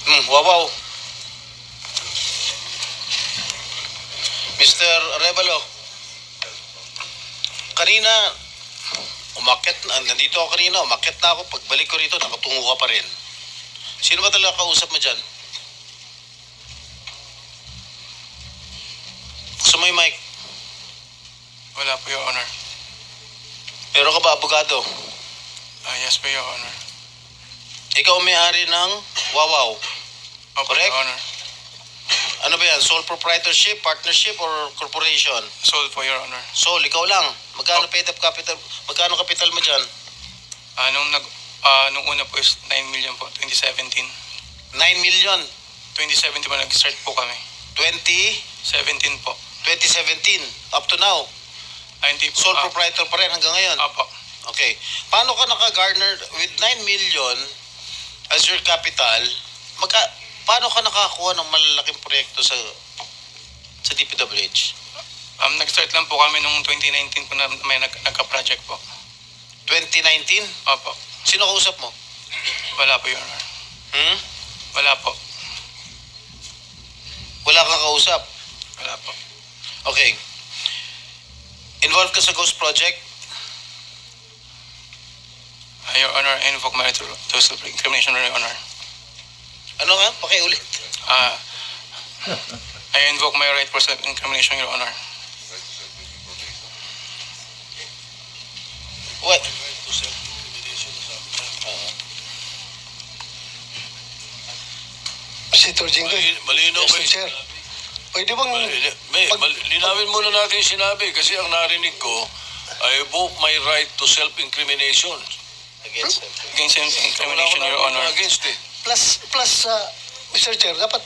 Wow. Mr. Arevalo, kanina, nandito ako kanina, umakyat na ako. Pagbalik ko rito, nakatungo ka pa rin. Sino ba talaga kausap mo dyan? Gusto mo yung mic? Wala po, Your Honor. Pero ka ba abogado? Yes po, Your Honor. Ikaw ang may-ari ng Wawaw. Opo, Correct? Your Honor. Ano ba yan? Sole proprietorship, partnership, or corporation? Sold po, Your Honor. Sole, ikaw lang. Magkano paid up capital? Magkano kapital mo dyan? Nung una po is 9 million po, 2017. 9 million. 2017 po nag-start po kami. 2017. 17 po. Up to now. Hindi po. Sole proprietor pa rin hanggang ngayon. Opo. Okay. Paano ka naka-garner with 9 million as your capital? Paano ka nakakuha ng malalaking proyekto sa DPWH? Nag-start lang po kami nung 2019 po na may nagka-project po. 2019? Opo. Sino kausap mo? Wala po, Your Honor. Wala po. Wala kang kausap? Wala po. Okay. Involved ka sa Ghost Project? Your Honor, I invoke my right to self-incrimination, Your Honor. Ano nga? Pakiulit. I invoke my right for self-incrimination, Your Honor. What? Senator Jinggoy. Malinaw ba Mr. Chair. Pwede bang... Linawin muna natin yung sinabi kasi ang narinig ko, I invoke my right to self-incrimination. Against Against incrimination, Your Honor. Against it. Plus, Mr. Chair, dapat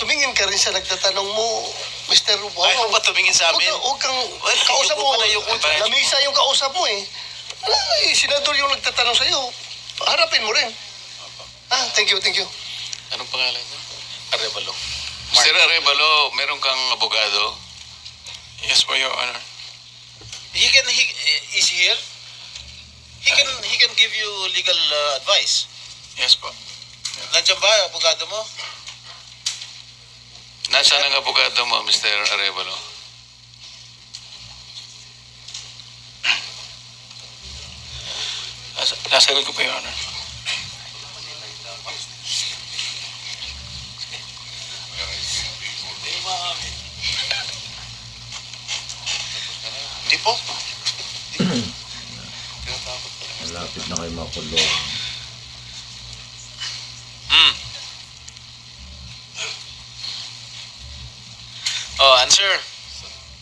tumingin ka rin sa nagtatanong mo, Mr. Wow. Ayaw ba tumingin sa amin? Huwag kang kausap mo. Yuko pa na, yuko. Lamisa yung kausap mo eh. Senador yung nagtatanong sa'yo. Harapin mo rin. Thank you. Anong pangalan niya? Arevalo. Mr. Arevalo, meron kang abogado? Yes po, Your Honor. Is he here? He can give you legal advice. Yes po. Nandiyan ba, abogado mo? Nasaan ang abogado mo, Mr. Arevalo? Nasagot ko po, Your Honor. Hindi po. Malapit na kayo makulong. Oh, answer.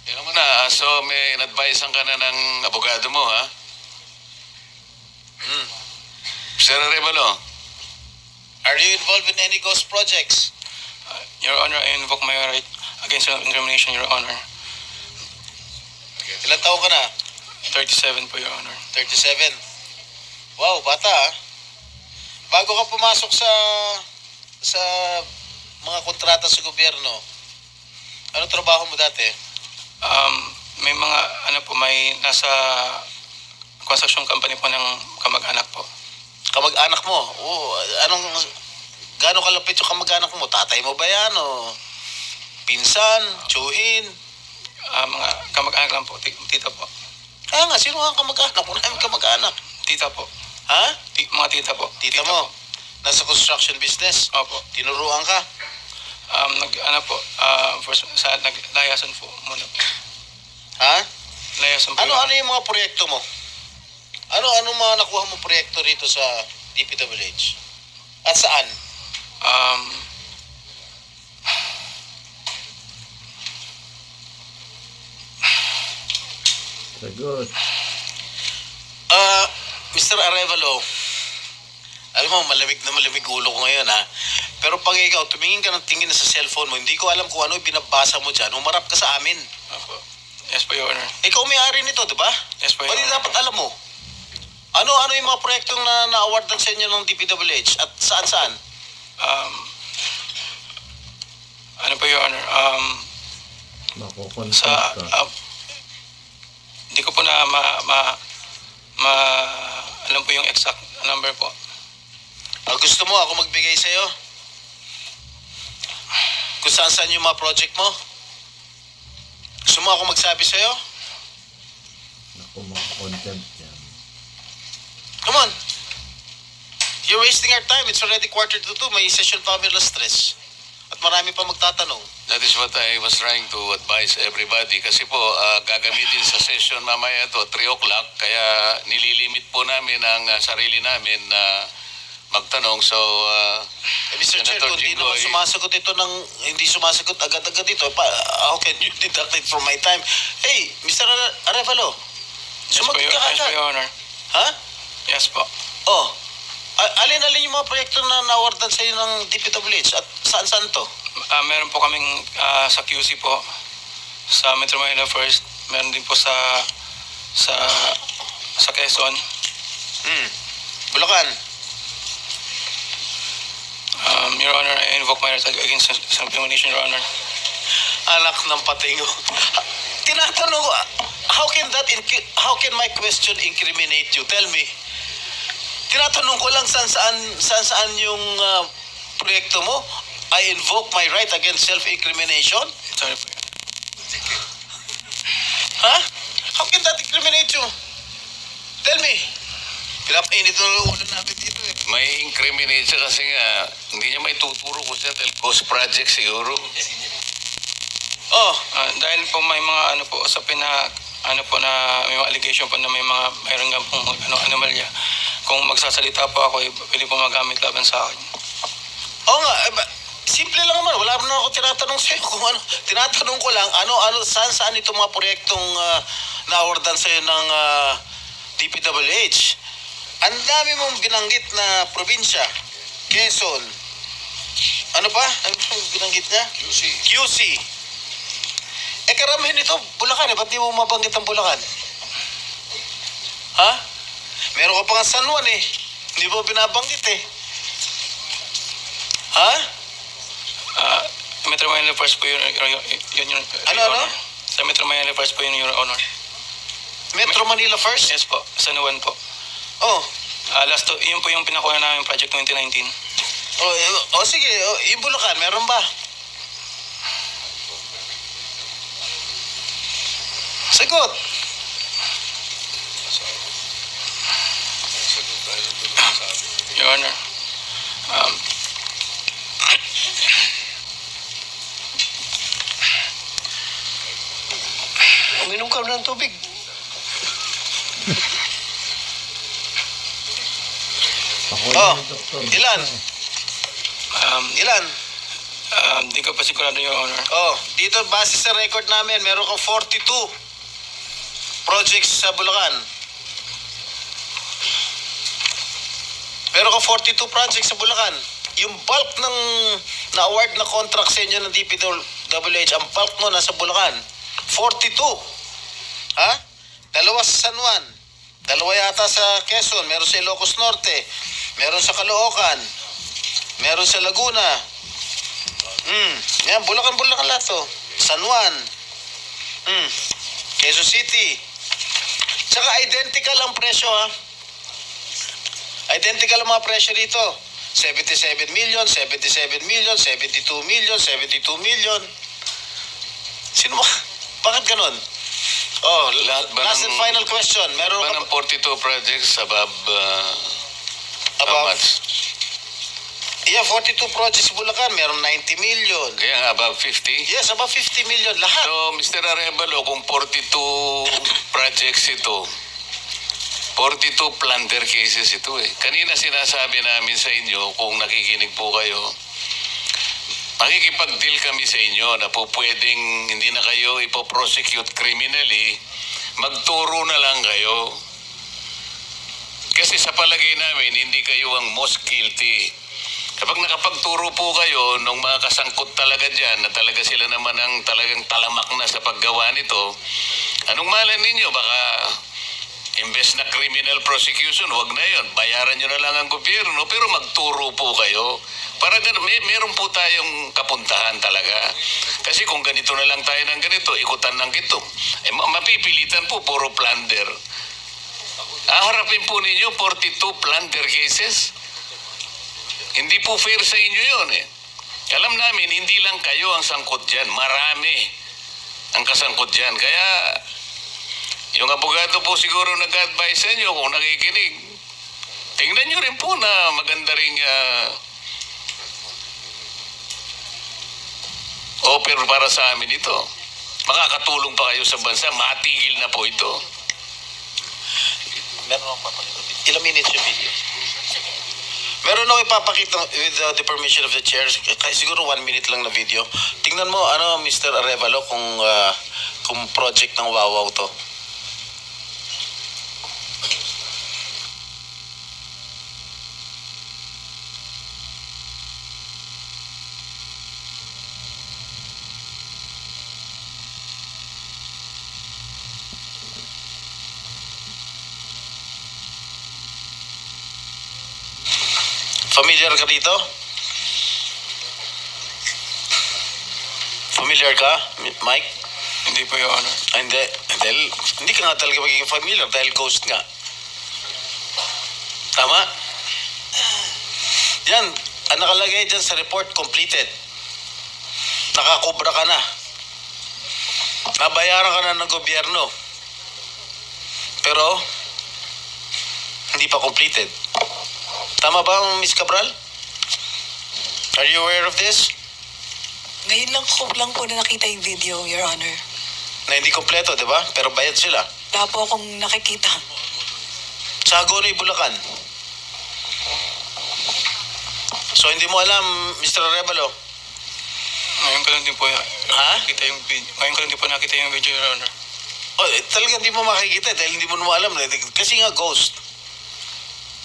Tingnan mo na, so may in-advisean ka na ng abogado mo, ha? Mr. Arevalo, Are you involved in any ghost projects? Your Honor, I invoke my right against self-incrimination, Your Honor. Ilan taon ka na? 37 po, Your Honor. 37. Wow, bata ah. Bago ka pumasok sa mga kontrata sa gobyerno, ano trabaho mo dati? May mga, may nasa construction company po ng kamag-anak po. Kamag-anak mo? Gaano kalapit yung kamag-anak mo? Tatay mo ba yan o pinsan, tsuhin? Mga kamag-anak lang po, tita po. Kaya nga, sino ang kamag-anak? Wala namin kamag-anak. Tita po. Ha? Mga tita po. Tita mo? Nasa construction business? Opo. Tinuruan ka? Naglayasan po muna po. Ha? Layasan po. Ano yung mga proyekto mo? Ano mga nakuha mo proyekto rito sa DPWH? At saan? Sagot. Mr. Arevalo, alam mo, malamig ulo ko ngayon ha. Pero pag ikaw, tumingin ka ng tingin sa cellphone mo, hindi ko alam kung ano yung binabasa mo dyan, humarap ka sa amin. Opo. Yes po, Your Honor. Ikaw may-ari nito, di ba? Yes po, Your Pwede Honor. dapat alam mo. Ano yung mga proyektong na-awardan sa inyo ng DPWH at saan-saan? Ano po, Your Honor? Makukonfirm Sa, ka. hindi ko po na alam po yung exact number po. Gusto mo ako magbigay sa'yo? kung saan yung mga project mo? Gusto mo ako magsabi sa'yo? Naku, contempt yan. Come on. You're wasting our time. It's already 1:45. May session pa kami alas 3. At marami pa magtatanong. That is what I was trying to advise everybody. Kasi po, gagamitin sa session mamaya to 3 o'clock. Kaya nililimit po namin ang sarili namin na magtanong. So, Mr. Chair, Senator kung di naman Jinggoy, sumasagot ito hindi sumasagot agad-agad ito, how can you deduct it from my time? Hey, Mr. Arevalo, Yes po, sumagot ka Your agad. Honor. Ha? Yes po. Oh, alin-alin yung mga proyekto na nawardan sa'yo ng DPWH at saan-saan to? Meron po kaming sa QC po, sa Metro Manila First. Meron din po sa Quezon. Bulacan. Your Honor, I invoke my right against self-incrimination, Your Honor. Anak ng patingo. Tinatanong ko, how can my question incriminate you? Tell me. Tinatanong ko lang saan yung proyekto mo. I invoke my right against self-incrimination? Sorry po. Ha? How can that incriminate you? Tell me. Pinapainit ng ulo namin dito eh. may incriminate siya kasi nga, hindi niya may tuturo ko siya dahil ghost project siguro. Oh, Dahil po may mga usapin na may mga allegation po na mayroon nga pong anomalya. Kung magsasalita po ako, pwede po magamit laban sa akin. oo nga. Simple lang naman. Wala naman ako tinatanong sa'yo kung ano. Tinatanong ko lang, saan itong mga proyektong na-awardan sa'yo ng DPWH. Ang dami mong binanggit na probinsya. Quezon. Ano pa? Ano pa yung binanggit niya? QC. Karamihan nito, Bulacan eh. Ba't di mo mabanggit ang Bulacan? Ha? Meron ka pa nga San Juan eh. Hindi mo binabanggit eh. Ha? Metro Manila First po yun, Your Ano? Honor. Sa Metro Manila First po yun, Your Honor. Metro Manila first? Yes po, San Juan po. Oh. Yun po yung pinakuha namin project 2019. Sige. Yung Bulacan, meron ba? Sagot. Your Honor. Uminom ka ng tubig. Ako Oh, yun, Doktor. ilan? Ilan? Di ko pa sigurado, Your Honor. Oh, dito base sa record namin, meron kang 42 projects sa Bulacan. Meron kang 42 projects sa Bulacan. Yung bulk ng na-award na contract sa inyo ng DPWH, ang bulk mo nasa Bulacan. 42. Ha? Dalawa sa San Juan. Dalawa yata sa Quezon. Meron sa Ilocos Norte. Meron sa Caloocan. Meron sa Laguna. Yan, Bulacan lahat to. San Juan. Quezon City. Tsaka identical ang presyo ha. Identical ang mga presyo dito. 77 million, 77 million, 72 million, 72 million. Sino ba? Bakit ganun? Oh, Lahat ba last and final question. Meron Ba ka ng 42 projects above how Above? much? Yeah, 42 projects sa Bulacan, meron 90 million. Kaya nga above 50? Yes, about 50 million lahat. So, Mr. Arevalo, kung 42 projects ito, 42 plunder cases ito eh. Kanina sinasabi namin sa inyo, kung nakikinig po kayo, makikipag-deal kami sa inyo na po pwedeng hindi na kayo ipoprosecute criminally, magturo na lang kayo. Kasi sa palagay namin, hindi kayo ang most guilty. Kapag nakapagturo po kayo ng mga kasangkot talaga dyan, na talaga sila naman ang talagang talamak na sa paggawa nito, anong malay ninyo? Baka imbes na criminal prosecution, wag na yon. Bayaran nyo na lang ang gobyerno, pero magturo po kayo. Para meron po tayong kapuntahan talaga. Kasi kung ganito na lang tayo ng ganito, ikutan ng gito, mapipilitan po, puro plunder. Harapin po ninyo 42 plunder cases. Hindi po fair sa inyo yun eh. Alam namin, hindi lang kayo ang sangkot dyan. Marami ang kasangkot dyan. Kaya, yung abogado po siguro nag-advise sa inyo kung nakikinig. Tingnan nyo rin po na maganda rin offer para sa amin ito. Makakatulong pa kayo sa bansa. Matigil na po ito. Meron akong papakita. Ilang minutes yung video? Meron ako ipapakita with the permission of the chair. Siguro 1 minute lang na video. Tingnan mo, Mr. Arevalo, kung project ng Wawaw to. Familiar ka dito? Familiar ka, Mike? Hindi po, Your Honor. Ay, hindi. Hindi ka nga talaga magiging familiar dahil ghost nga. Tama? Yan. Ang nakalagay dyan sa report, completed. Nakakubra ka na. Nabayaran ka na ng gobyerno. Pero, hindi pa completed. Tama ba, Miss Cabral? Are you aware of this? Ngayon lang po na nakita yung video, Your Honor. Na hindi kompleto, di ba? Pero bayad sila. Wala po akong nakikita. Sa Hagonoy, Bulacan. So, hindi mo alam, Mr. Arevalo? Ngayon ko lang din po Ha? nakita yung video. Ngayon ko lang din po nakita yung video, Your Honor. Oh, talagang hindi mo makikita dahil hindi mo naman alam. Kasi nga ghost.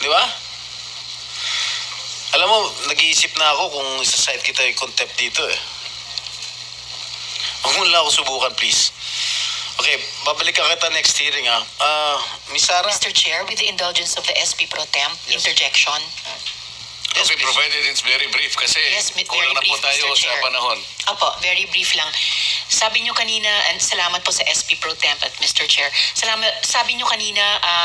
Di ba? Alam mo, nag-iisip na ako kung isa-site kita yung contempt dito eh. Huwag mo lang ako subukan, please. Okay, babalik ka kita next hearing ah. Miss Sarah? Mr. Chair, with the indulgence of the SP Pro Temp, interjection. Yes, Okay, please. provided it's very brief kasi Yes, very kulang na po brief, tayo Mr. sa Chair. panahon. Opo, very brief lang. Sabi nyo kanina, and salamat po sa SP Pro Temp at Mr. Chair. Sabi nyo kanina,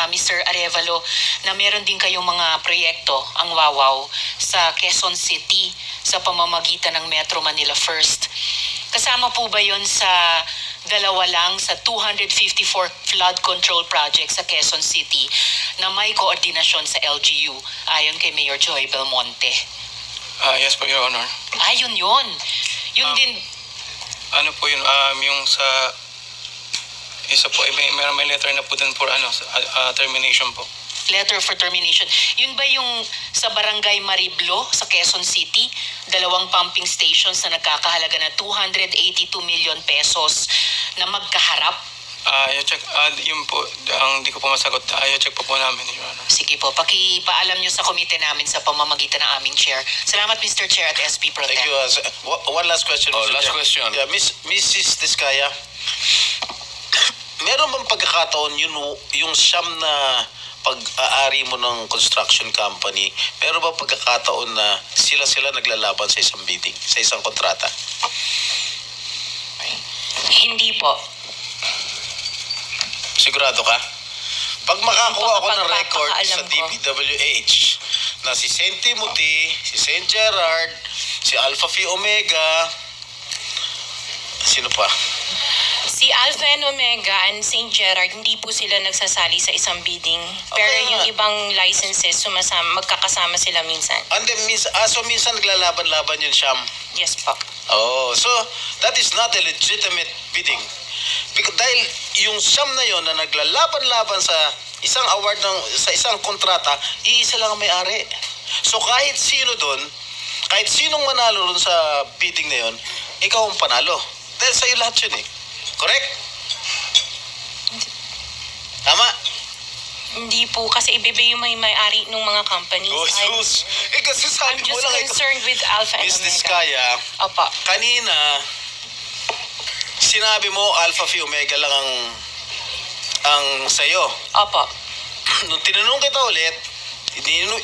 Mr. Arevalo, na meron din kayong mga proyekto, ang Wawaw, sa Quezon City sa pamamagitan ng Metro Manila First. Kasama po ba yon sa dalawa lang sa 254 flood control project sa Quezon City na may koordinasyon sa LGU ayon kay Mayor Joy Belmonte? Yes po, Your Honor. Ayun yun. Yun din. Ano po yun, yung sa isa po, may letter na po dun for termination po. Letter for termination. Yun ba yung sa Barangay Mariblo sa Quezon City? 2 pumping stations na nagkakahalaga na 282 million pesos na magkaharap? I-check, yun po, ang di ko po masagot. I-check po namin, Your Honor. Sige po, pakipaalam nyo sa komite namin sa pamamagitan ng aming chair. Salamat, Mr. Chair at SP Pro Tem. Thank you. One last question. Oh, Mr. last Chair. question. Yeah, Mrs. Diskaya, meron bang pagkakataon yung siyam na pag-aari mo ng construction company, meron bang pagkakataon na sila naglalaban sa isang bidding, sa isang kontrata? Hindi po. Sigurado ka? Pag makakuha ako ng Kapag record sa papakaalam ko. DPWH na si St. Timothy, si St. Gerard, si Alpha Phi Omega, sino pa? Si Alpha and Omega and St. Gerard, hindi po sila nagsasali sa isang bidding. Pero Okay nga. yung ibang licenses, magkakasama sila minsan. And then, so minsan naglalaban-laban yun, Sham. Yes po. Oh, so that is not a legitimate bidding. Because dahil yung siyam na yon na naglalaban-laban sa isang award sa isang kontrata, iisa lang ang may-ari. So kahit sino doon, kahit sinong manalo doon sa bidding na yon, ikaw ang panalo. Dahil sa'yo lahat yun eh. Correct? Tama? Hindi po, kasi ibibigay yung may-ari ng mga companies. Oh, sus. Kasi sabi I'm mo just lang concerned with Alpha and Miss Omega. Diskaya, Opo. kanina, sinabi mo Alpha Phi Omega lang ang sa'yo. Opo. Nung tinanong kita ulit,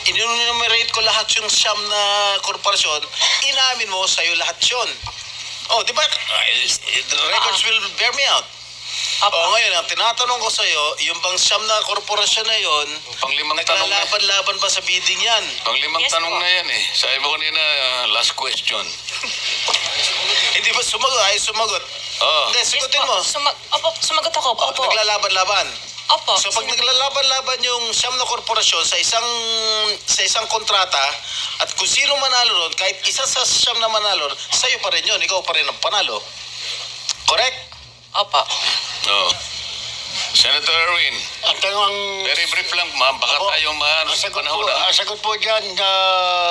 inunumerate ko lahat yung siyam na korporasyon, inamin mo sa'yo lahat yun. Oh, di ba? The records will bear me out. O ngayon, ang tinatanong ko sa'yo, yung bang siyam na korporasyon na yon, Panglimang tanong na. naglalaban-laban ba sa bidding yan? Panglimang Yes tanong po. na yan eh. Sabi mo kanina, last question. Hindi ba sumagot? Ay, sumagot. Oh. Hindi, sagutin mo. Opo, sumagot ako. Opo. Naglalaban-laban. Opo. So pag naglalaban-laban yung siyam na korporasyon sa isang kontrata at kung sino manalo ron, kahit isa sa siyam na manalo, sa'yo pa rin yun, ikaw pa rin ang panalo. Correct? Opo. Oh. Senator Erwin, Ang tanong, very brief lang ma'am. Baka Opo. tayo ang sagot po, panahon na. ang sagot po dyan,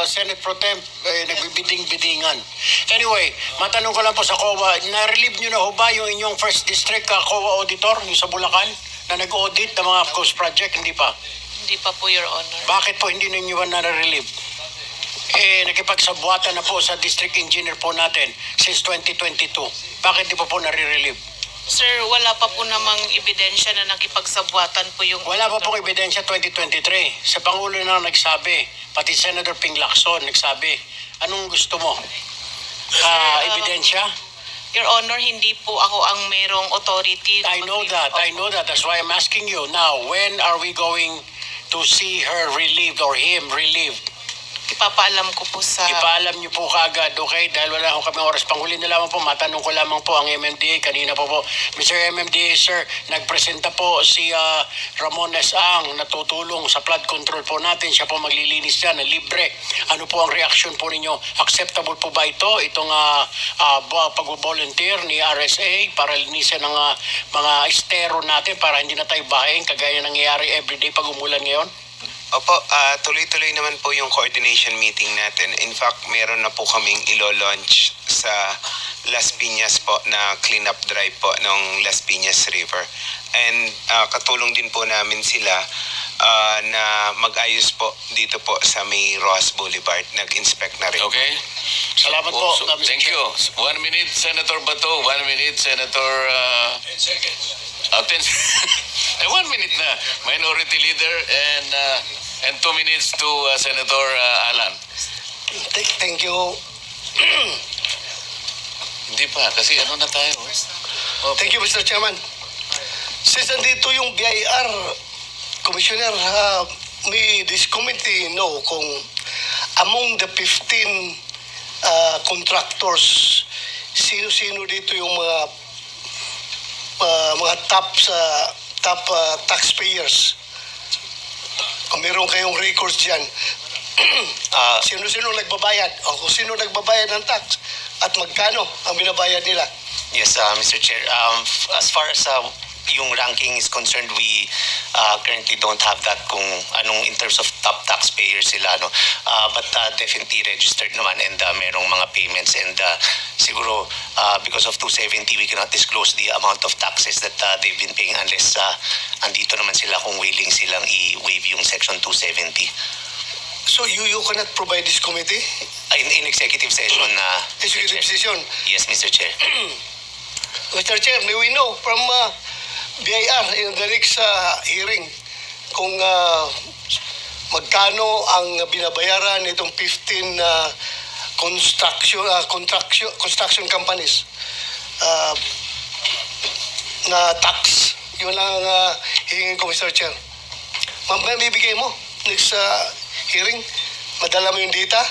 Senate Pro Temp, nagbibiding-bidingan. Anyway, matanong ko lang po sa COA, na-relieve nyo na ho ba yung inyong first district COA auditor, yung sa Bulacan, na nag-audit ng mga coast project? Hindi pa. Hindi pa po, Your Honor. Bakit po hindi ninyo ba na-relieve? Nakipagsabuatan na po sa district engineer po natin since 2022. Bakit di pa po nare-relieve? Sir, wala pa po namang ebidensya na nakipagsabuatan po yung... Wala pa pong ebidensya 2023. Sa Pangulo na nagsabi, pati Senator Ping Lacson nagsabi. Anong gusto mo? Ebidensya? Your Honor, hindi po ako ang merong authority. I know that. That's why I'm asking you. Now, when are we going to see her relieved or him relieved? Ipapaalam ko po sa... Ipaalam niyo po kaagad, okay? Dahil wala akong kami oras. Panghuli na lamang po, matanong ko lamang po ang MMDA. Kanina po, Mr. MMDA, sir, nagpresenta po si Ramon S. Ang natutulong sa flood control po natin. Siya po maglilinis dyan, na libre. Ano po ang reaction po ninyo? Acceptable po ba ito? Itong pag-volunteer ni RSA para linisin ng mga estero natin para hindi na tayo bahayin kagaya nangyayari everyday pag umulan ngayon? Opo, tuloy-tuloy naman po yung coordination meeting natin. In fact, meron na po kaming ilo-launch sa Las Piñas po na cleanup drive po ng Las Piñas River. And katulong din po namin sila na mag-ayos po dito po sa may Ross Boulevard. Nag-inspect na rin. Okay? Salamat po. So, thank you. 1 minute, Senator Bato. 1 minute, Senator... 10 1 minute na. Minority Leader and 2 minutes to Senator Alan. Thank you. Hindi pa, kasi ano na tayo. Thank you, Mr. Chairman. Since nandito yung BIR, Commissioner, may this committee know kung among the 15 contractors, sino-sino dito yung mga top taxpayers. Kung meron kayong records dyan, sino-sino nagbabayad o kung sino nagbabayad ng tax at magkano ang binabayad nila. Yes, Mr. Chair. As far as yung ranking is concerned, we currently don't have that kung anong in terms of top taxpayers sila. No? But definitely registered naman and merong mga payments and siguro because of 270, we cannot disclose the amount of taxes that they've been paying unless andito naman sila kung willing silang i-waive yung Section 270. So you cannot provide this committee? In executive session. Executive session? Yes, Mr. Chair. Mr. Chair, may we know from BIR in the next hearing kung magkano ang binabayaran nitong 15 construction companies na tax. Yun lang hingin ko, Mr. Chair. Mamaya bibigay mo next hearing. Madala mo yung data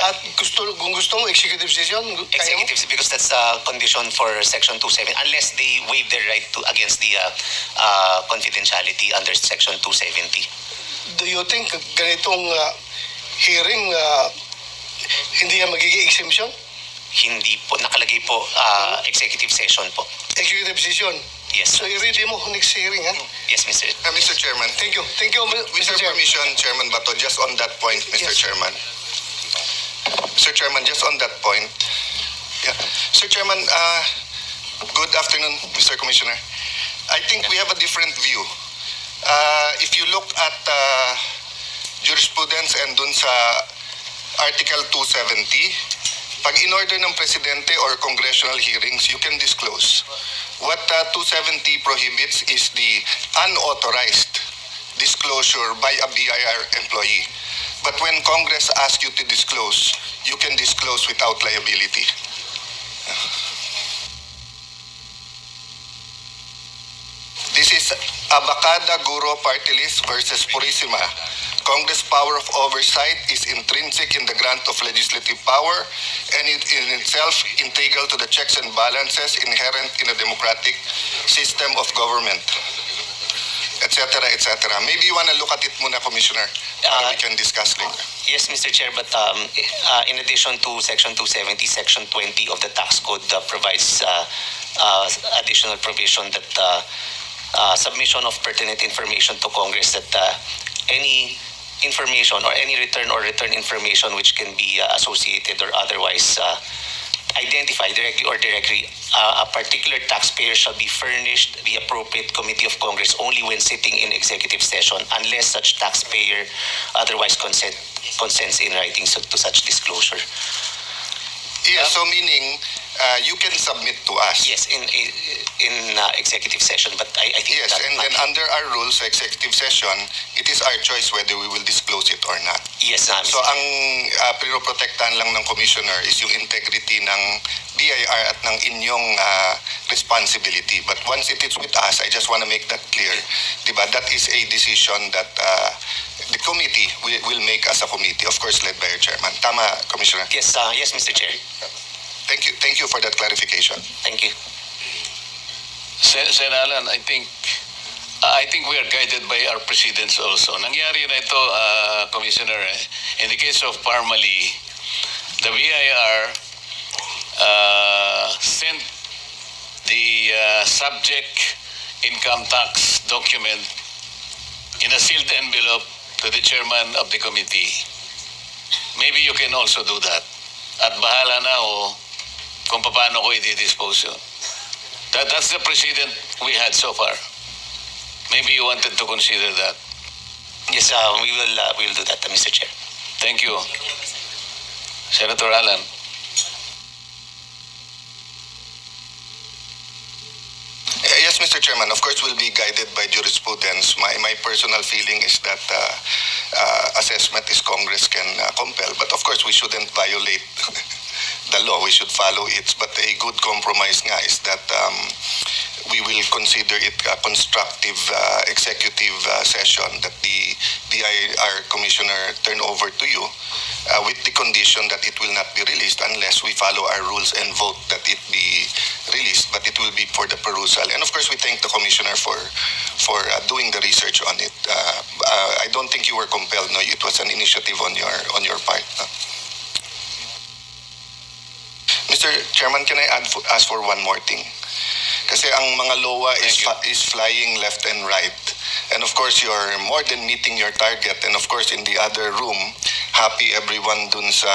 at kung gusto mo, executive session. Executives, because that's a condition for Section 27, unless they waive their right to against the confidentiality under Section 270. Do you think ganitong hearing hindi yan magiging exemption? Hindi po, nakalagay po executive session po. Executive session? Yes. So i-ready mo next hearing, ha? Yes, Mr. Mr. Chairman. Thank you. Thank you, With Mr. your Chair. permission, Chairman Bato, just on that point, Mr. Yes. Chairman. Mr. Chairman, just on that point. Yeah. Sir Chairman, good afternoon, Mr. Commissioner. I think we have a different view. If you look at jurisprudence and dun sa Article 270, pag in-order ng Presidente or congressional hearings, you can disclose. What 270 prohibits is the unauthorized disclosure by a BIR employee. But when Congress asks you to disclose, you can disclose without liability. This is Abacada Guro Party List versus Purisima. Congress power of oversight is intrinsic in the grant of legislative power and it in itself integral to the checks and balances inherent in a democratic system of government, etc., etc. Maybe you want to look at it muna, Commissioner, para we can discuss later. Yes, Mr. Chair, but in addition to Section 270, Section 20 of the tax code provides additional provision that submission of pertinent information to Congress, that any information or any return information which can be associated or otherwise identified directly or indirectly, a particular taxpayer shall be furnished the appropriate committee of Congress only when sitting in executive session, unless such taxpayer otherwise consents in writing to such disclosure. Yes, so meaning you can submit to us. Yes, in executive session, but I think Yes, and then under our rules sa executive session, it is our choice whether we will disclose it or not. yes, So ang pinoprotektahan lang ng Commissioner is yung integrity ng BIR at ng inyong responsibility. But once it is with us, I just want to make that clear. Diba? That is a decision that the committee will make as a committee, of course led by your chairman. Tama, Commissioner? yes, yes, Mr. Chair. Thank you for that clarification. Thank you. Sen Alan, I think we are guided by our precedents also. Nangyari na ito, Commissioner, in the case of Parmali, the BIR sent the subject income tax document in a sealed envelope to the chairman of the committee. Maybe you can also do that. At bahala na ako kung paano ko i-dispose yun. That's the precedent we had so far. Maybe you wanted to consider that. Yes, we will do that, Mr. Chair. Thank you. Senator Alan. Yes, Mr. Chairman. Of course, we'll be guided by jurisprudence. My personal feeling is that assessment is Congress can compel. But of course, we shouldn't violate the law. We should follow it. But a good compromise nga is that we will consider it a constructive executive session that the BIR Commissioner turn over to you with the condition that it will not be released unless we follow our rules and vote that it be released, but it will be for the perusal. And of course, we thank the Commissioner for doing the research on it. I don't think you were compelled, no? It was an initiative on your part. No? Mr. Chairman, can I ask for one more thing? Kasi ang mga LOA is flying left and right. And of course, you're more than meeting your target. And of course, in the other room, happy everyone dun sa,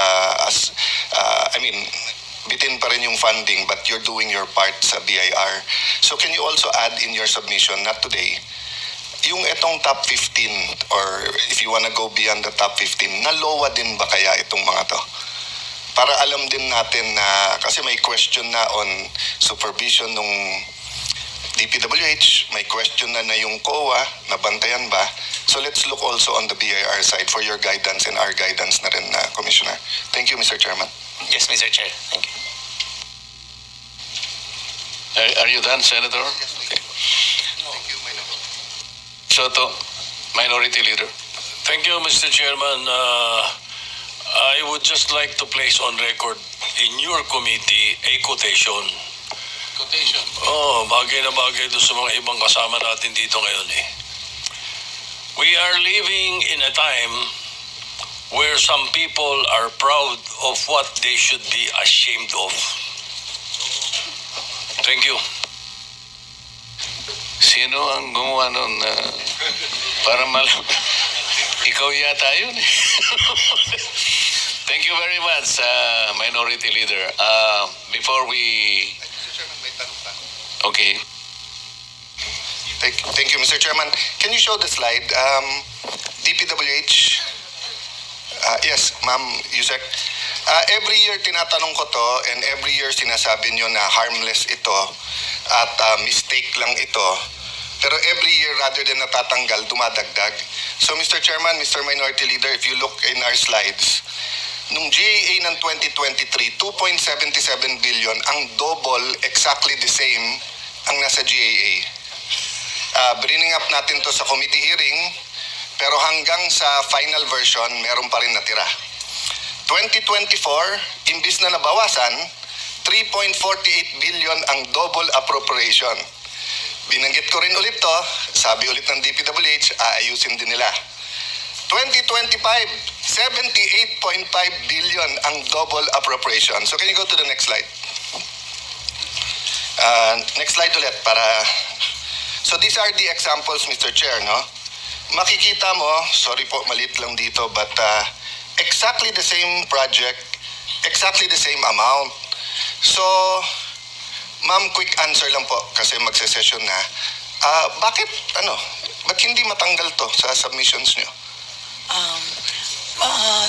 bitin pa rin yung funding, but you're doing your part sa BIR. So can you also add in your submission, not today, yung itong top 15, or if you wanna go beyond the top 15, na LOA din ba kaya itong mga to? Para alam din natin na, kasi may question na on supervision nung DPWH, may question na yung COA, nabantayan ba? So let's look also on the BIR side for your guidance and our guidance na rin, Commissioner. Thank you, Mr. Chairman. Yes, Mr. Chair. Thank you. Are you done, Senator? Okay. Soto, Minority Leader. Thank you, Mr. Chairman. I would just like to place on record in your committee a quotation. Quotation. Oh, bagay na bagay doon sa mga ibang kasama natin dito ngayon eh. We are living in a time where some people are proud of what they should be ashamed of. Thank you. Sino ang gumawa nun? Para ikaw yata yun. Thank you very much, Minority Leader. Before we... Okay. Thank you, Mr. Chairman. Can you show the slide? DPWH? Yes, Ma'am Yusek. Every year tinatanong ko to, and every year sinasabi nyo na harmless ito at mistake lang ito. Pero every year, rather than natatanggal, dumadagdag. So, Mr. Chairman, Mr. Minority Leader, if you look in our slides, nung GAA ng 2023, 2.77 billion, ang double, exactly the same, ang nasa GAA. bringing up natin to sa committee hearing, pero hanggang sa final version, meron pa rin natira. 2024, imbis na nabawasan, 3.48 billion ang double appropriation. Binanggit ko rin ulit to, sabi ulit ng DPWH, aayusin din nila. 2025, 78.5 billion ang double appropriation. So can you go to the next slide? Next slide ulit para... So these are the examples, Mr. Chair, no? Makikita mo, sorry po, malit lang dito, but exactly the same project, exactly the same amount. So, ma'am, quick answer lang po kasi magse-session na. Bakit hindi matanggal to sa submissions nyo?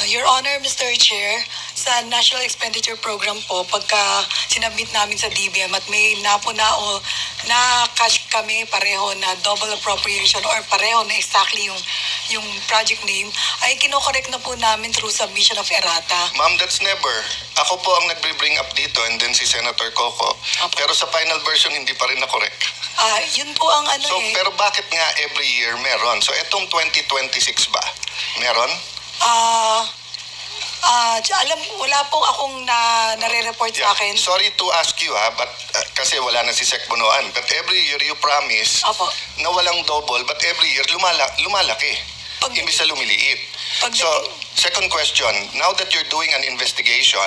Your Honor, Mr. Chair, sa National Expenditure Program po, pagka sinabit namin sa DBM at may na-cash kami pareho na double appropriation or pareho na exactly yung project name, ay kinokorek na po namin through submission of errata. Ma'am, that's never. Ako po ang nagbe-bring up dito and then si Senator Coco. Pero sa final version, hindi pa rin na-correct. Yun po ang So, pero bakit nga every year meron? So, etong 2026 ba? Meron? wala pong akong nare-report sa akin. Sorry to ask you but kasi wala na si Sec Bonoan. But every year you promise na walang double, but every year lumalaki. Imbis na lumiliit. So, second question, now that you're doing an investigation,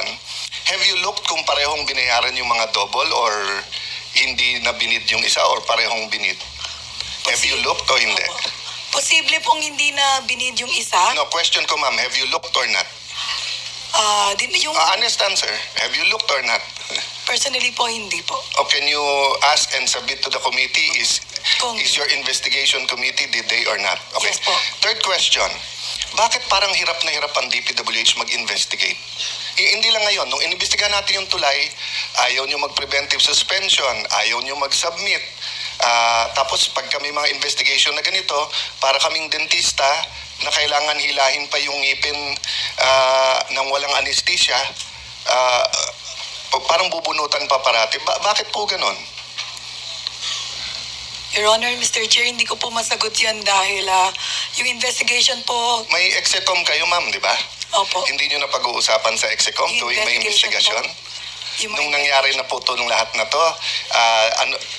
have you looked kung parehong binayaran yung mga double or hindi na binid yung isa or parehong binid? Have you looked o hindi? Posible pong hindi na binid yung isa. No, question ko ma'am, have you looked or not? Honest answer, have you looked or not? Personally po, hindi po. O can you ask and submit to the committee, is your investigation committee, did they or not? Okay. Yes po. Third question, bakit parang hirap na hirap ang DPWH mag-investigate? Hindi lang ngayon, nung inimbestigahan natin yung tulay, ayaw nyo mag-preventive suspension, ayaw nyo mag-submit. Tapos pag kami mga investigation na ganito, para kaming dentista na kailangan hilahin pa yung ngipin ng walang anesthesia, parang bubunutan pa parati. Bakit po ganon? Your Honor, Mr. Chair, hindi ko po masagot yan dahil yung investigation po... May execom kayo ma'am, di ba? Opo. Hindi nyo na pag-uusapan sa execom tuwing may investigasyon? Nung nangyari na po itong lahat na to,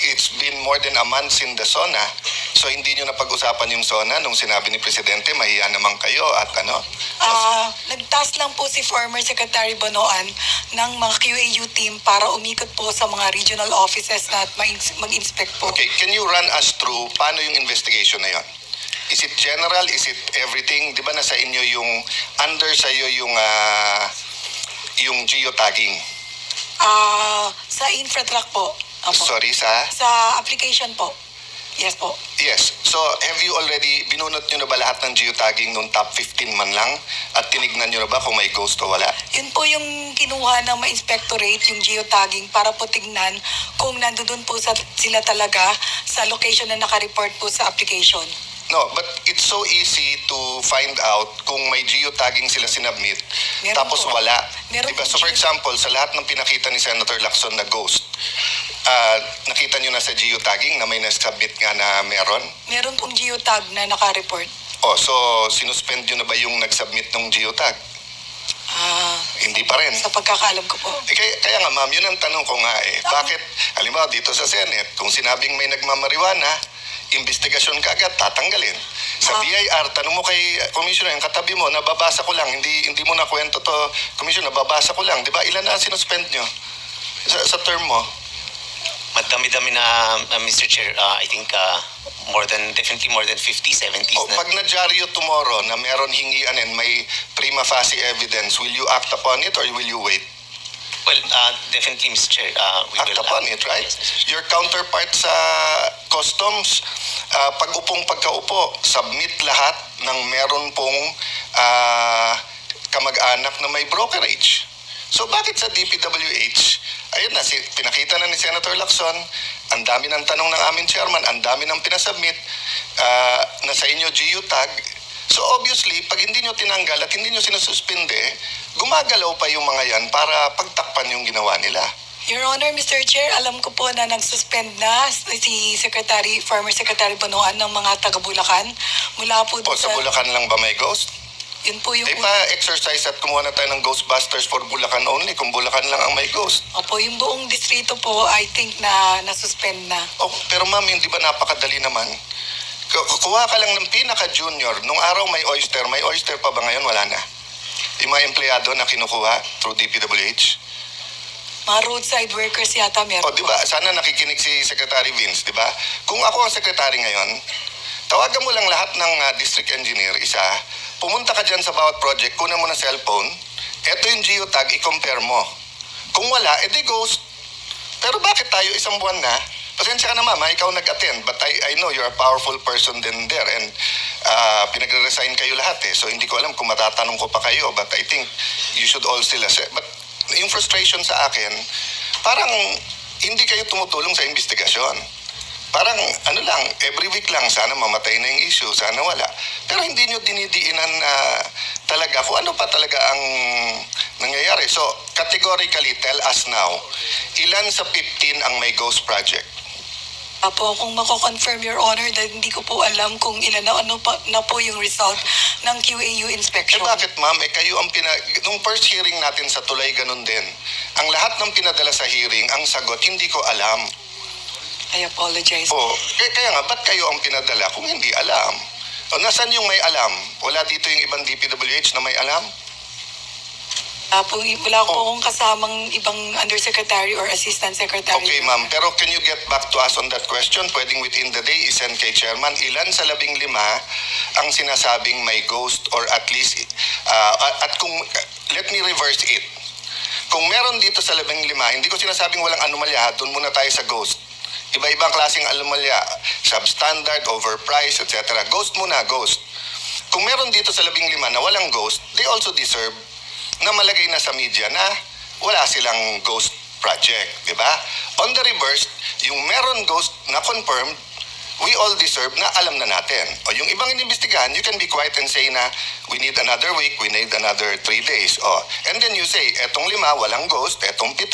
it's been more than a month in the SONA. So hindi nyo na pag-usapan yung SONA nung sinabi ni Presidente, mahiya naman kayo at nagtask lang po si former Secretary Bonoan ng mga QAU team para umikot po sa mga regional offices na mag-inspect po. Okay, can you run us through paano yung investigation na yon? Is it general? Is it everything? Di ba nasa inyo yung, under sa'yo yung geotagging? Sa infratrack po. Opo. Sorry, sa application po. Yes po. Yes. So, have you already, binunot nyo na ba lahat ng geotagging nung top 15 man lang? At tinignan nyo na ba kung may ghost o wala? Yun po yung kinuha ng ma-inspectorate, yung geotagging, para po tignan kung nandoon po sila talaga sa location na naka-report po sa application. No, but it's so easy to find out kung may geotagging sila sinubmit, tapos wala. Diba? So for example, sa lahat ng pinakita ni Senator Lacson na ghost, nakita nyo na sa geotagging na may nasubmit nga na meron? Meron pong geotag na naka-report. So sinuspend nyo na ba yung nag-submit ng geotag? Hindi pa rin. Sa pagkakaalam ko po. Kaya nga ma'am, yun ang tanong ko nga Bakit, halimbawa dito sa Senate, kung sinabing may nagmamariwana, investigasyon ka agad, tatanggalin. Sa BIR, tanong mo kay Commissioner, yung katabi mo, nababasa ko lang, hindi mo na kwento to, Commissioner, nababasa ko lang. Di ba, ilan na sinuspend nyo sa term mo? Madami-dami na, Mr. Chair, I think definitely more than 50, 70s na. Pag na-dyaryo tomorrow na meron hingian and may prima facie evidence, will you act upon it or will you wait? Well, definitely, Mr. Chair, we act will upon it, right? Yes, your counterpart sa customs, pag-upong-pagkaupo, submit lahat ng meron pong kamag-anak na may brokerage. So bakit sa DPWH, ayun na, pinakita na ni Senator Lacson, ang dami ng tanong ng aming chairman, ang dami ng pinasubmit, na sa inyo geotag. So obviously, pag hindi nyo tinanggal at hindi nyo sinususpinde, gumagalaw pa yung mga yan para pagtakpan yung ginawa nila. Your Honor, Mr. Chair, alam ko po na nag-suspend na si former Secretary Bonoan ng mga taga-Bulacan mula po O sa Bulacan lang ba may ghost? Yun po yung Pa-exercise at kumuha na tayo ng Ghostbusters for Bulacan only kung Bulacan lang ang may ghost. Opo, yung buong distrito po, I think na nasuspend na. Oh, pero ma'am, hindi ba napakadali naman? Kuha ka lang ng pinaka-junior. Nung araw may oyster pa ba ngayon? Wala na. Yung mga empleyado na kinukuha through DPWH. Mga roadside workers yata meron. O, di ba? Sana nakikinig si Secretary Vince, di ba? Kung ako ang secretary ngayon, tawagan mo lang lahat ng district engineer, isa, pumunta ka dyan sa bawat project, kunan mo na cellphone, eto yung geotag, i-compare mo. Kung wala, edi ghost. Pero bakit tayo isang buwan na? Pasensya ka na mama, ikaw nag-attend, but I know you're a powerful person din there, and pinagre-resign kayo lahat eh. So hindi ko alam kung matatanong ko pa kayo, but I think you should all still assess. But yung frustration sa akin, parang hindi kayo tumutulong sa investigasyon. Parang ano lang, every week lang, sana mamatay na yung issue, sana wala. Pero hindi nyo dinidiinan na talaga kung ano pa talaga ang nangyayari. So, categorically, tell us now, ilan sa 15 ang may ghost project? Apo, kung mako-confirm, Your Honor, dahil hindi ko po alam kung ilan na po yung result ng QAU inspection. Bakit ma'am? Kayo ang nung first hearing natin sa Tulay, ganun din. Ang lahat ng pinadala sa hearing, ang sagot, hindi ko alam. I apologize. Kaya nga, ba't kayo ang pinadala kung hindi alam? O, nasan yung may alam? Wala dito yung ibang DPWH na may alam? Wala ko akong kasamang ibang undersecretary or assistant secretary. Okay, ma'am. Pero can you get back to us on that question? Pwedeng within the day, isend kay Chairman. Ilan sa 15 ang sinasabing may ghost or at least, at kung, let me reverse it. Kung meron dito sa 15, hindi ko sinasabing walang anomalya, doon muna tayo sa ghost. Iba-ibang klaseng anomalya, substandard, overpriced, etc. Ghost muna, ghost. Kung meron dito sa 15 na walang ghost, they also deserve na malagay na sa media na wala silang ghost project, di ba? On the reverse, yung meron ghost na confirmed, we all deserve na alam na natin. O yung ibang inimbestigahan, you can be quiet and say na we need another week, we need another 3 days. O, and then you say, etong 5, walang ghost, etong 7,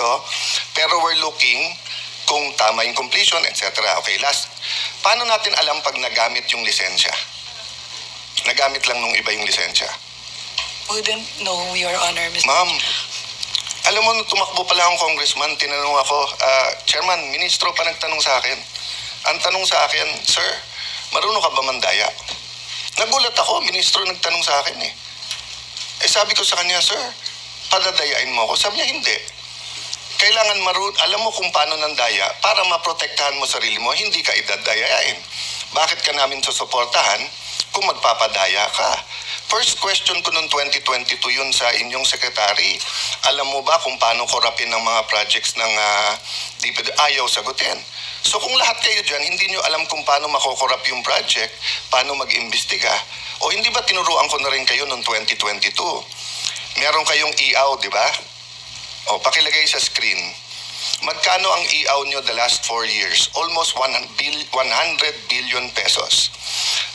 pero we're looking kung tama yung completion, etc. Okay, last. Paano natin alam pag nagamit yung lisensya? Nagamit lang nung iba yung lisensya. Wouldn't know, Your Honor, Mr. Ma'am, alam mo, nung tumakbo pala akong congressman, tinanong ako, Chairman, ministro pa nagtanong sa akin. Ang tanong sa akin, Sir, marunong ka ba mandaya? Nagulat ako, ministro nagtanong sa akin eh. Sabi ko sa kanya, Sir, padadayain mo ako. Sabi niya, hindi. Kailangan alam mo kung paano nandaya para maprotektahan mo sarili mo, hindi ka idadayain. Bakit ka namin susuportahan kung magpapadaya ka? First question ko noong 2022 yun sa inyong secretary. Alam mo ba kung paano korapin ng mga projects ng DPD? Ayaw sagutin. So kung lahat kayo dyan, hindi nyo alam kung paano makokorap yung project, paano mag-imbestiga, o hindi ba tinuruan ko na rin kayo noong 2022? Meron kayong EAW, di ba? O, pakilagay sa screen. Magkano ang EAW nyo the last 4 years? Almost 100 billion pesos.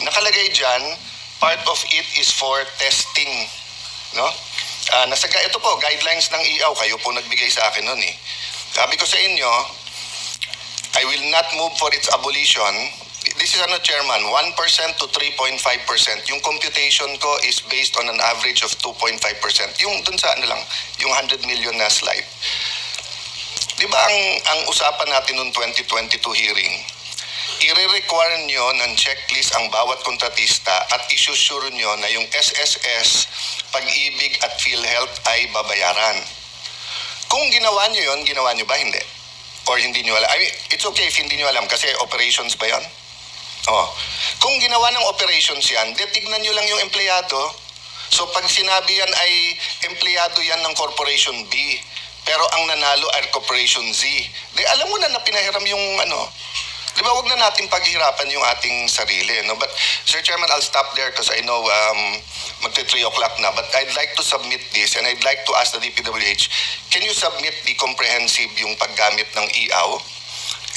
Nakalagay dyan, part of it is for testing. No? Ito po, guidelines ng EAW. Kayo po nagbigay sa akin nun eh. Sabi ko sa inyo, I will not move for its abolition. This is Chairman, 1% to 3.5%. Yung computation ko is based on an average of 2.5%. Yung dun sa yung 100 million na slide. Di ba ang usapan natin noong 2022 hearing, i-require nyo ng checklist ang bawat kontratista at isusure nyo na yung SSS, Pag-ibig at PhilHealth ay babayaran. Kung ginawa nyo yun, ginawa nyo ba? Hindi. Or hindi nyo alam. I mean, it's okay if hindi nyo alam kasi operations ba yun? Kung ginawa ng operations yan, tignan nyo lang yung empleyado. So pag sinabi yan ay empleyado yan ng Corporation B, pero ang nanalo ay Corporation Z, alam mo na pinahiram yung Di ba, huwag na natin paghirapan yung ating sarili, no? But, Sir Chairman, I'll stop there because I know magti-3 o'clock na. But I'd like to submit this and I'd like to ask the DPWH, can you submit the comprehensive yung paggamit ng EAW?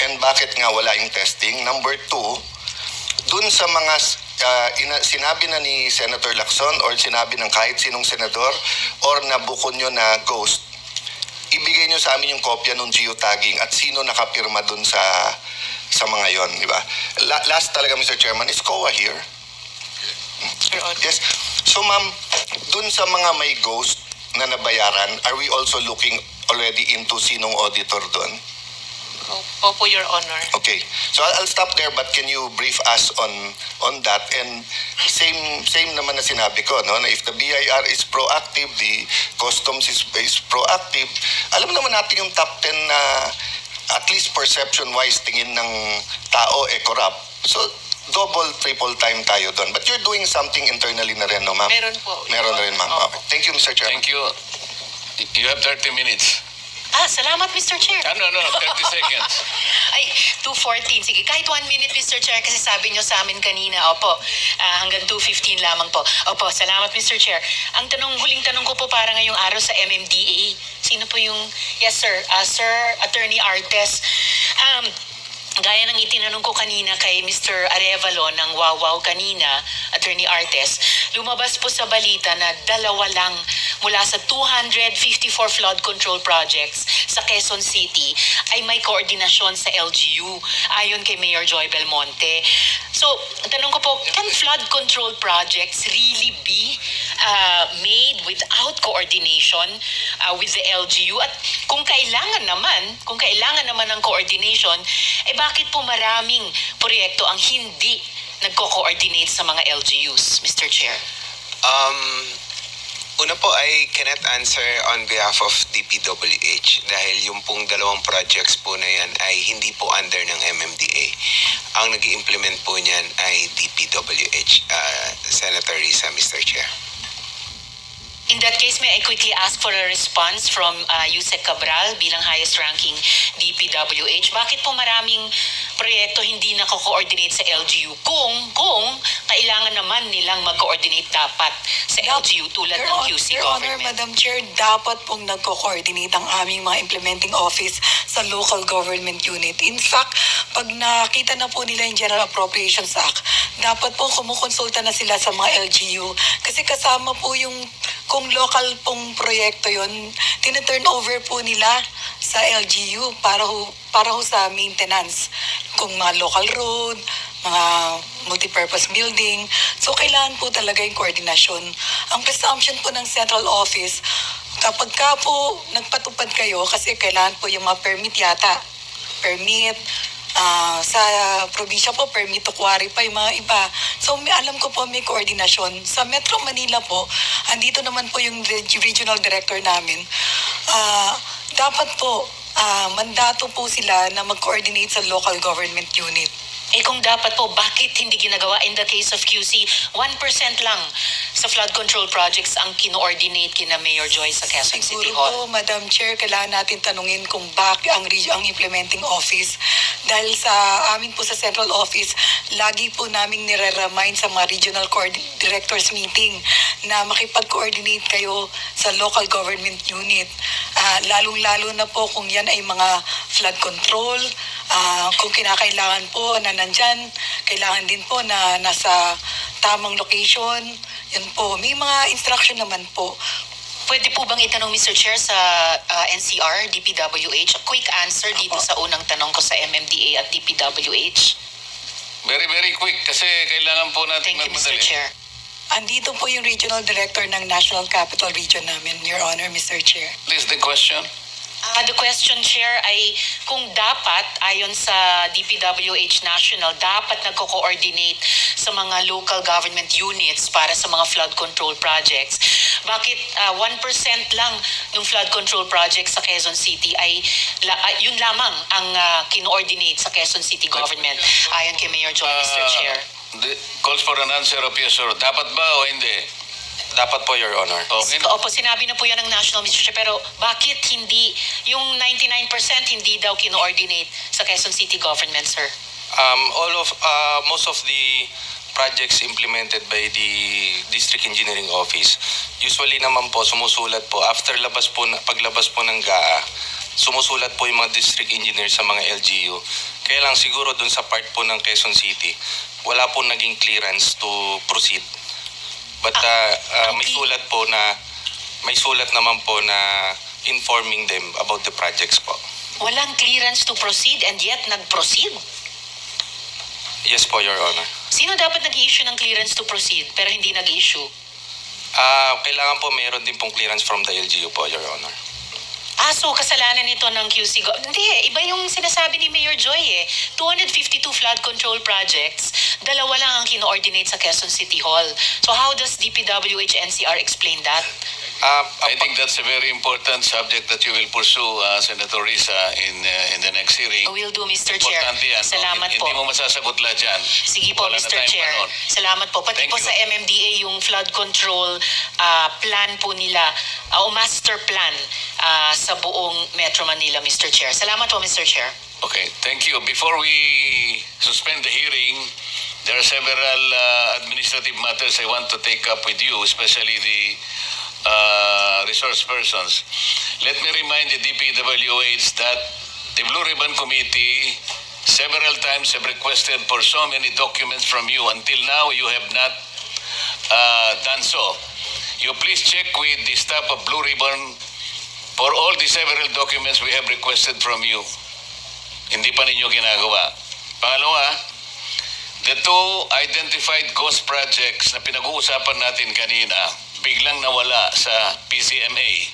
And bakit nga wala yung testing? Number 2, dun sa mga sinabi na ni Senator Lacson or sinabi ng kahit sinong senador or nabuko nyo na ghost, ibigay nyo sa amin yung kopya ng geotagging at sino nakapirma dun sa mga yon, di ba? Last talaga, Mr. Chairman, is COA here. Yes. So ma'am, dun sa mga may ghost na nabayaran, are we also looking already into sinong auditor dun? Opo, Your Honor. Okay. So I'll stop there, but can you brief us on that? And same naman na sinabi ko, no, na if the BIR is proactive, the customs is proactive, alam naman natin yung top 10 na at least perception-wise tingin ng tao corrupt. So double, triple time tayo doon. But you're doing something internally na rin, no, ma'am? Meron po. Meron na rin, ma'am. Okay. Thank you, Mr. Chairman. Thank you. You have 30 minutes. Salamat, Mr. Chair. No, 30 seconds. Ay, 2:14. Sige, kahit 1 minute, Mr. Chair, kasi sabi nyo sa amin kanina, opo, hanggang 2:15 lamang po. Opo, salamat, Mr. Chair. Ang huling tanong ko po para ngayong araw sa MMDA. Sino po yung, yes, sir, Sir Attorney Artes. Gaya ng itinanong ko kanina kay Mr. Arevalo ng Wawaw kanina, Attorney Artes, lumabas po sa balita na 2 lang mula sa 254 flood control projects sa Quezon City ay may koordinasyon sa LGU ayon kay Mayor Joy Belmonte. So, tanong ko po, can flood control projects really be made without coordination with the LGU? At kung kailangan naman ng coordination, bakit po maraming proyekto ang hindi nagko-coordinate sa mga LGUs, Mr. Chair? Una po, I cannot answer on behalf of DPWH dahil yung pong 2 projects po na yan ay hindi po under ng MMDA. Ang nag-implement po niyan ay DPWH, Senator Risa, Mr. Chair. In that case, may I quickly ask for a response from Yusek Cabral bilang highest-ranking DPWH. Bakit po maraming proyekto hindi nako-coordinate sa LGU kung kailangan naman nilang mag-coordinate dapat sa LGU tulad ng QC Your Honor, government? Madam Chair, dapat pong nagko-coordinate ang aming mga implementing office sa local government unit. In fact, pag nakita na po nila yung General Appropriations Act, dapat po kumukonsulta na sila sa mga LGU kasi kasama po yung kung local pong proyekto yon, tina-turn over po nila sa LGU para ho sa maintenance. Kung mga local road, mga multipurpose building. So, kailangan po talaga yung koordinasyon. Ang presumption po ng central office, kapag ka po nagpatupad kayo, kasi kailangan po yung mga permit yata. Permit, sa probinsya po, permit to quarry yung mga iba. So, alam ko po may koordinasyon. Sa Metro Manila po, andito naman po yung regional director namin. Dapat po, mandato po sila na mag-coordinate sa local government unit. Kung dapat po, bakit hindi ginagawa in the case of QC? 1% lang sa flood control projects ang kino-ordinate kina Mayor Joy sa Quezon City Siguro Hall. po, Madam Chair, kailangan natin tanungin kung bakit ang implementing office. Dahil sa amin po sa central office, lagi po namin nire-remind sa mga regional directors meeting na makipag-coordinate kayo sa local government unit. Lalong-lalo na po kung yan ay mga flood control, kung kinakailangan po na nandyan, kailangan din po na nasa tamang location. Yan po, may mga instruction naman po. Pwede po bang itanong, Mr. Chair, sa NCR, DPWH? A quick answer dito sa unang tanong ko sa MMDA at DPWH. Very, very quick kasi kailangan po natin Thank you, Mr. magmadali. Chair. Andito po yung regional director ng National Capital Region namin, Your Honor, Mr. Chair. Please, the question. The question, Chair, ay kung dapat, ayon sa DPWH National, dapat nagko-coordinate sa mga local government units para sa mga flood control projects. Bakit 1% lang ng flood control projects sa Quezon City ay yun lamang ang kino-ordinate sa Quezon City government, ayon kay Mayor Joy, Mr. Chair? Calls for an answer of yes or dapat ba o hindi? Dapat po, Your Honor. Okay. Opo, sinabi na po yan ng National, Mr. Chair, pero bakit hindi, yung 99% hindi daw kino-ordinate sa Quezon City government, sir? Most of the projects implemented by the District Engineering Office, usually naman po sumusulat po paglabas po ng GAA, sumusulat po yung mga district engineers sa mga LGU. Kaya lang siguro dun sa part po ng Quezon City, wala po naging clearance to proceed. But may sulat naman po na informing them about the projects po. Walang clearance to proceed and yet nag-proceed. Yes po, Your Honor. Sino dapat nag-issue ng clearance to proceed pero hindi nag-issue? Kailangan po meron din pong clearance from the LGU po, Your Honor. So kasalanan nito ng QC. Hindi, iba yung sinasabi ni Mayor Joy eh. 252 flood control projects, dalawa lang ang kino-ordinate sa Quezon City Hall. So how does DPWH NCR explain that? I think that's a very important subject that you will pursue, Senator Risa, in the next hearing. Will do, Mr. Chair. Importante yan. Salamat po. Hindi mo masasagot lahat yan. Sige po, Wala na Mr. tayong Chair. panahon. Salamat po. Pati Thank po you. sa MMDA, yung flood control plan po nila, o master plan sa buong Metro Manila, Mr. Chair. Salamat po, Mr. Chair. Okay, thank you. Before we suspend the hearing, there are several administrative matters I want to take up with you, especially the resource persons. Let me remind the DPWH that the Blue Ribbon Committee several times have requested for so many documents from you. Until now, you have not done so. You please check with the staff of Blue Ribbon for all the several documents we have requested from you. Hindi pa ninyo ginagawa. Pangalawa, the two identified ghost projects na pinag-uusapan natin kanina, biglang nawala sa PCMA.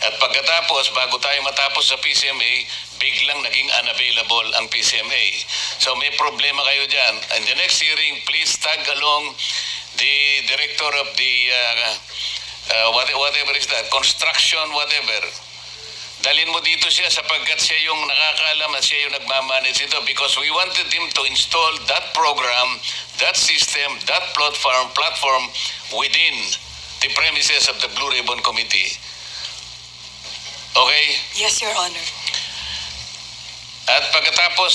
At pagkatapos, bago tayo matapos sa PCMA, biglang naging unavailable ang PCMA. So may problema kayo dyan. In the next hearing, please tag along the director of the whatever is that, construction, whatever. Dalhin mo dito siya sapagkat siya yung nakakaalam at siya yung nagmamanage ito because we wanted him to install that program, that system, that platform within the premises of the Blue Ribbon Committee. Okay? Yes, Your Honor. At pagkatapos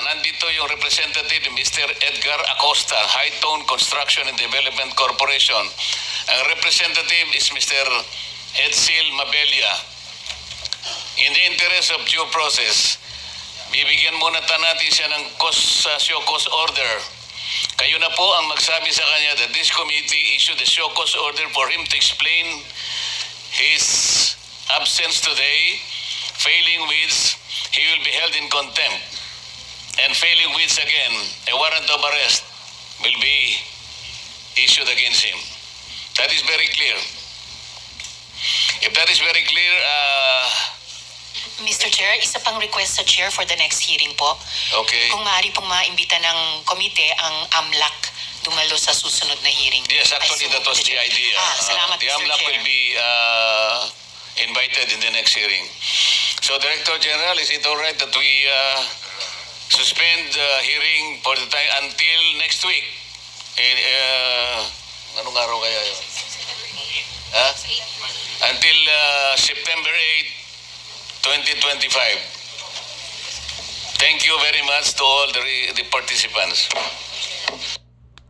nandito yung representative Mr. Edgar Acosta, High Tone Construction and Development Corporation. Ang representative is Mr. Edsel Mabelia. In the interest of due process, bibigyan muna natin siya ng show cause order. Kayo na po ang magsabi sa kanya that this committee issued a show cause order for him to explain his absence today, failing which he will be held in contempt, and failing which again, a warrant of arrest will be issued against him. That is very clear. If that is very clear, Mr. Chair, isa pang request sa Chair for the next hearing po. okay. Kung maaari pong maimbita ng komite ang AMLAC dumalo sa susunod na hearing. Yes, actually that was the idea. Salamat, The Mr. AMLAC Chair. will be invited in the next hearing. So, Director General, is it all right that we suspend the hearing for the time until next week? Anong araw kaya yun? Ha? Until September 8, 2025. Thank you very much to all the participants.